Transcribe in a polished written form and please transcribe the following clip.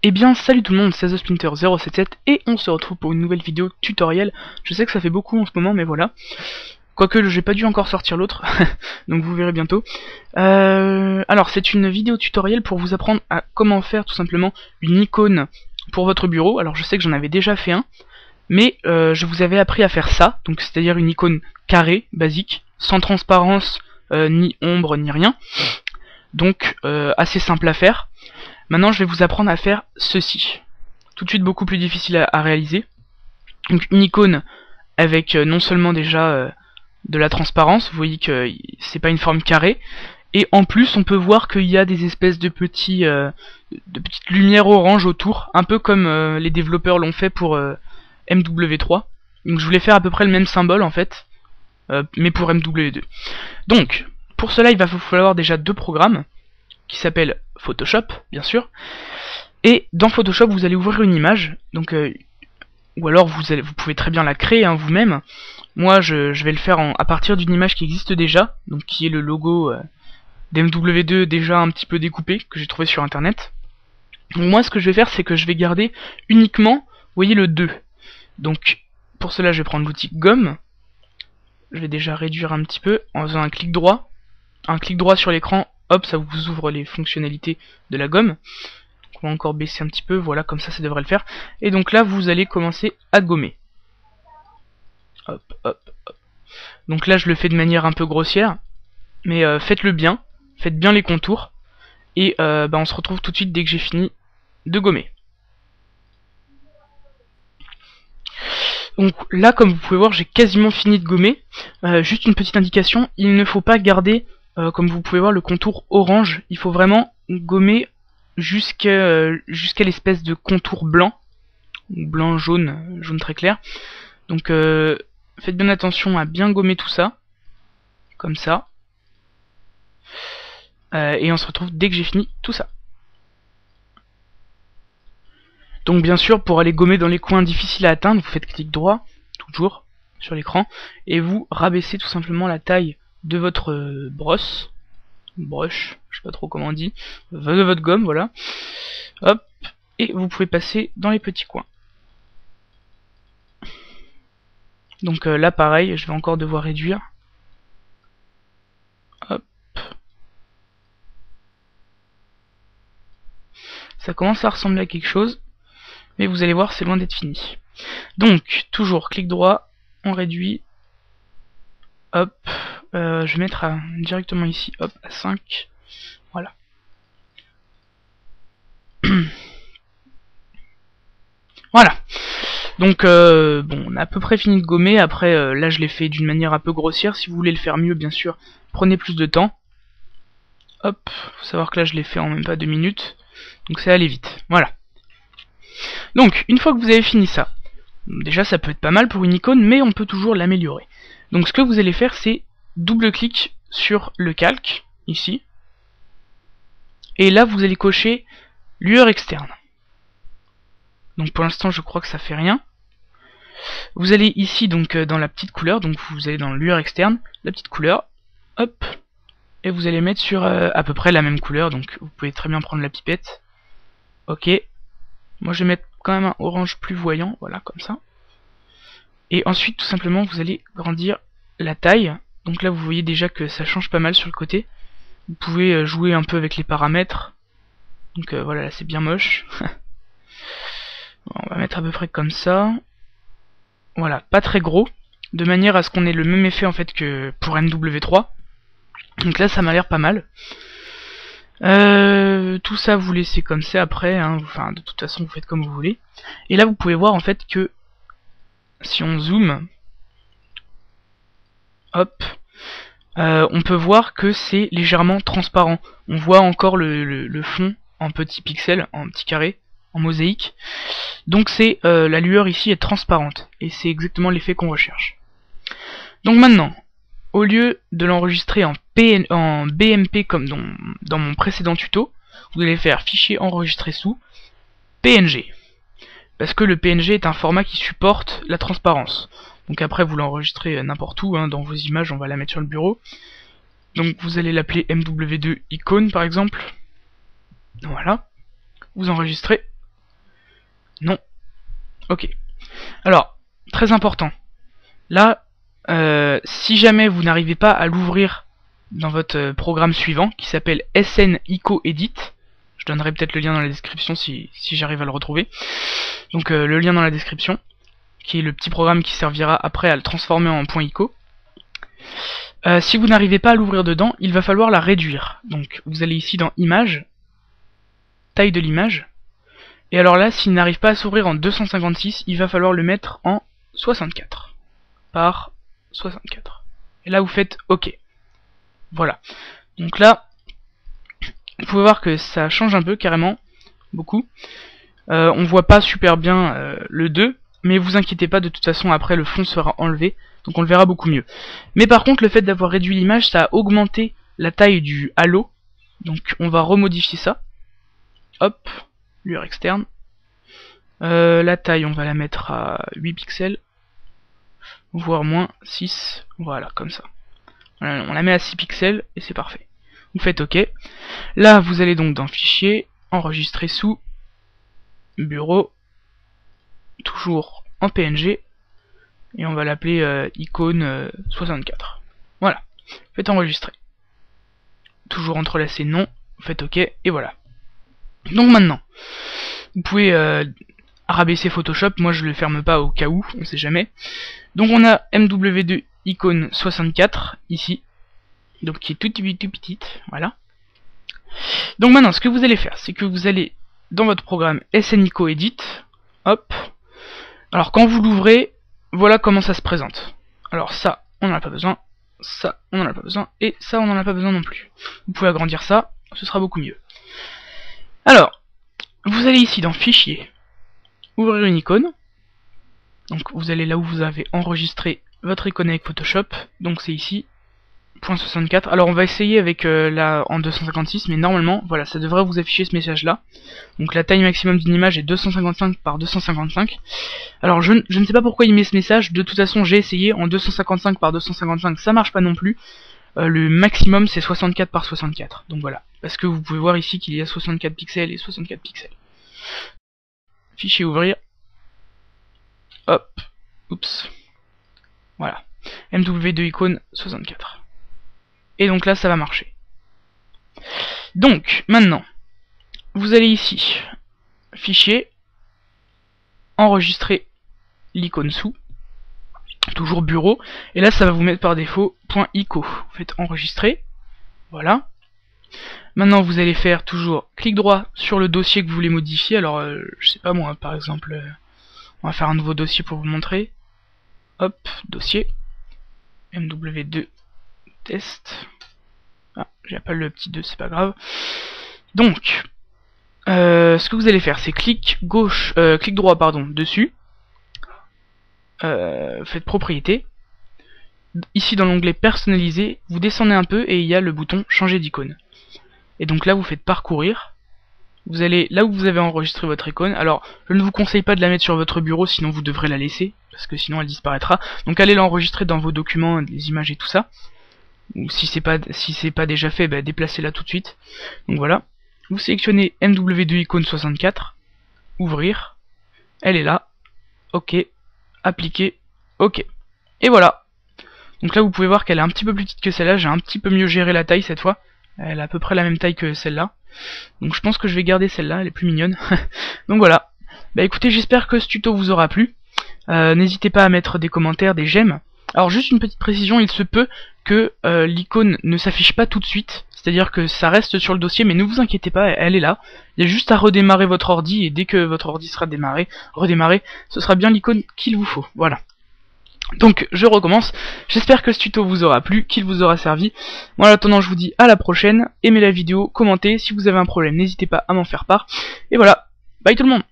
Eh bien salut tout le monde, c'est TheSplinter077 et on se retrouve pour une nouvelle vidéo tutoriel. Je sais que ça fait beaucoup en ce moment mais voilà. Quoique j'ai pas dû encore sortir l'autre, donc vous verrez bientôt. Alors c'est une vidéo tutoriel pour vous apprendre à comment faire tout simplement une icône pour votre bureau. Alors je sais que j'en avais déjà fait un, mais je vous avais appris à faire ça, donc c'est-à-dire une icône carrée, basique, sans transparence, ni ombre, ni rien. Donc assez simple à faire. Maintenant je vais vous apprendre à faire ceci. Tout de suite beaucoup plus difficile à réaliser. Donc une icône avec non seulement déjà de la transparence, vous voyez que c'est pas une forme carrée, et en plus on peut voir qu'il y a des espèces de petites lumières orange autour, un peu comme les développeurs l'ont fait pour MW3. Donc je voulais faire à peu près le même symbole en fait, mais pour MW2. Donc pour cela il va vous falloir déjà deux programmes qui s'appellent Photoshop bien sûr, et dans Photoshop vous allez ouvrir une image, donc ou alors vous pouvez très bien la créer hein, vous-même. Moi je vais le faire à partir d'une image qui existe déjà, donc qui est le logo d'MW2 déjà un petit peu découpé, que j'ai trouvé sur internet. Donc moi ce que je vais faire c'est que je vais garder uniquement, vous voyez, le 2. Donc pour cela je vais prendre l'outil gomme. Je vais déjà réduire un petit peu en faisant un clic droit sur l'écran, hop, ça vous ouvre les fonctionnalités de la gomme. On va encore baisser un petit peu, voilà, comme ça devrait le faire. Et donc là vous allez commencer à gommer. Hop, hop, hop. Donc là je le fais de manière un peu grossière, mais faites-le bien, faites bien les contours, et on se retrouve tout de suite dès que j'ai fini de gommer. Donc là comme vous pouvez voir j'ai quasiment fini de gommer. Juste une petite indication, il ne faut pas garder comme vous pouvez voir le contour orange, il faut vraiment gommer jusqu'à l'espèce de contour blanc, blanc jaune, jaune très clair. Donc faites bien attention à bien gommer tout ça, comme ça. Et on se retrouve dès que j'ai fini tout ça. Donc bien sûr, pour aller gommer dans les coins difficiles à atteindre, vous faites clic droit, toujours, sur l'écran, et vous rabaissez tout simplement la taille de votre brush, je sais pas trop comment on dit, de votre gomme, voilà. Hop, et vous pouvez passer dans les petits coins. Donc là pareil, je vais encore devoir réduire. Hop. Ça commence à ressembler à quelque chose, mais vous allez voir c'est loin d'être fini. Donc toujours clic droit, on réduit. Hop, je vais mettre directement ici, hop, à 5. Voilà. Voilà. Donc bon, on a à peu près fini de gommer. Après là je l'ai fait d'une manière un peu grossière. Si vous voulez le faire mieux, bien sûr, prenez plus de temps. Hop, faut savoir que là je l'ai fait en même pas 2 minutes. Donc c'est allé vite. Voilà. Donc une fois que vous avez fini ça, déjà ça peut être pas mal pour une icône, mais on peut toujours l'améliorer. Donc ce que vous allez faire c'est double-clic sur le calque, ici. Et là vous allez cocher lueur externe. Donc pour l'instant je crois que ça fait rien. Vous allez ici donc dans la petite couleur, donc vous allez dans lueur externe, la petite couleur, hop, et vous allez mettre sur à peu près la même couleur, donc vous pouvez très bien prendre la pipette. Ok, moi je vais mettre quand même un orange plus voyant, voilà, comme ça. Et ensuite tout simplement vous allez grandir la taille. Donc là vous voyez déjà que ça change pas mal sur le côté. Vous pouvez jouer un peu avec les paramètres. Donc voilà, là c'est bien moche. On va mettre à peu près comme ça. Voilà, pas très gros, de manière à ce qu'on ait le même effet en fait que pour MW3. Donc là ça m'a l'air pas mal. Tout ça vous laissez comme ça après, hein. Enfin de toute façon vous faites comme vous voulez. Et là vous pouvez voir en fait que si on zoome, hop, on peut voir que c'est légèrement transparent. On voit encore le fond en petits pixels, en petits carrés, en mosaïque. Donc c'est la lueur ici est transparente, et c'est exactement l'effet qu'on recherche. Donc maintenant, au lieu de l'enregistrer en BMP comme dans mon précédent tuto, vous allez faire fichier enregistré sous PNG. Parce que le PNG est un format qui supporte la transparence. Donc après vous l'enregistrez n'importe où, hein, dans vos images, on va la mettre sur le bureau. Donc vous allez l'appeler MW2 icône par exemple. Voilà. Vous enregistrez. Non. Ok. Alors, très important. Là, si jamais vous n'arrivez pas à l'ouvrir dans votre programme suivant, qui s'appelle SN ICO Edit, je donnerai peut-être le lien dans la description si j'arrive à le retrouver. Donc le lien dans la description, qui est le petit programme qui servira après à le transformer en .ICO. Si vous n'arrivez pas à l'ouvrir dedans, il va falloir la réduire. Donc vous allez ici dans Images, taille de l'image, et alors là, s'il n'arrive pas à s'ouvrir en 256, il va falloir le mettre en 64 par 64. Et là vous faites OK. Voilà. Donc là, vous pouvez voir que ça change un peu, carrément, beaucoup. On voit pas super bien le 2, mais vous inquiétez pas, de toute façon après le fond sera enlevé, donc on le verra beaucoup mieux. Mais par contre, le fait d'avoir réduit l'image, ça a augmenté la taille du halo, donc on va remodifier ça. Hop, lueur externe. La taille, on va la mettre à 8 pixels, voire moins, 6, voilà, comme ça. Voilà, on la met à 6 pixels, et c'est parfait. Vous faites OK. Là, vous allez donc dans Fichier, Enregistrer sous, Bureau, toujours en PNG, et on va l'appeler icône 64. Voilà, faites enregistrer. Toujours entrelacé non, faites OK, et voilà. Donc maintenant, vous pouvez rabaisser Photoshop, moi je le ferme pas au cas où, on sait jamais. Donc on a MW2 icône 64, ici, donc qui est tout petite, voilà. Donc maintenant, ce que vous allez faire, c'est que vous allez dans votre programme SN ICO Edit, hop. Alors quand vous l'ouvrez, voilà comment ça se présente. Alors ça, on n'en a pas besoin, ça, on n'en a pas besoin, et ça, on n'en a pas besoin non plus. Vous pouvez agrandir ça, ce sera beaucoup mieux. Alors, vous allez ici dans Fichier, ouvrir une icône. Donc vous allez là où vous avez enregistré votre icône avec Photoshop, donc c'est ici, .64. Alors on va essayer avec là en 256, mais normalement, voilà, ça devrait vous afficher ce message là. Donc la taille maximum d'une image est 255 par 255. Alors je ne sais pas pourquoi il met ce message, de toute façon j'ai essayé en 255 par 255, ça marche pas non plus. Le maximum c'est 64 par 64, donc voilà. Parce que vous pouvez voir ici qu'il y a 64 pixels et 64 pixels. Fichier ouvrir. Hop. Oups. Voilà. MW2 icône 64. Et donc là ça va marcher. Donc maintenant, vous allez ici, Fichier, enregistrer l'icône sous, toujours Bureau, et là ça va vous mettre par défaut .ICO. Vous faites enregistrer, voilà. Maintenant vous allez faire toujours clic droit sur le dossier que vous voulez modifier. Alors je sais pas moi, par exemple, on va faire un nouveau dossier pour vous montrer. Hop, dossier, MW2 test. Ah, j'ai pas le petit 2, c'est pas grave. Donc, ce que vous allez faire, c'est clic droit, pardon, dessus. Faites propriété. Ici dans l'onglet personnaliser, vous descendez un peu et il y a le bouton changer d'icône. Et donc là vous faites parcourir. Vous allez là où vous avez enregistré votre icône. Alors je ne vous conseille pas de la mettre sur votre bureau, sinon vous devrez la laisser, parce que sinon elle disparaîtra. Donc allez l'enregistrer dans vos documents, les images et tout ça. Ou si c'est pas déjà fait, bah, déplacez-la tout de suite. Donc voilà. Vous sélectionnez MW2 icône 64, ouvrir. Elle est là. OK. Appliquer. OK. Et voilà. Donc là vous pouvez voir qu'elle est un petit peu plus petite que celle-là. J'ai un petit peu mieux géré la taille cette fois. Elle a à peu près la même taille que celle-là. Donc je pense que je vais garder celle-là, elle est plus mignonne. Donc voilà. Bah écoutez, j'espère que ce tuto vous aura plu. N'hésitez pas à mettre des commentaires, des j'aime. Alors juste une petite précision, il se peut que l'icône ne s'affiche pas tout de suite. C'est-à-dire que ça reste sur le dossier, mais ne vous inquiétez pas, elle est là. Il y a juste à redémarrer votre ordi, et dès que votre ordi sera redémarré, ce sera bien l'icône qu'il vous faut. Voilà. Donc je recommence, j'espère que ce tuto vous aura plu, qu'il vous aura servi. Moi en attendant je vous dis à la prochaine, aimez la vidéo, commentez, si vous avez un problème n'hésitez pas à m'en faire part. Et voilà, bye tout le monde.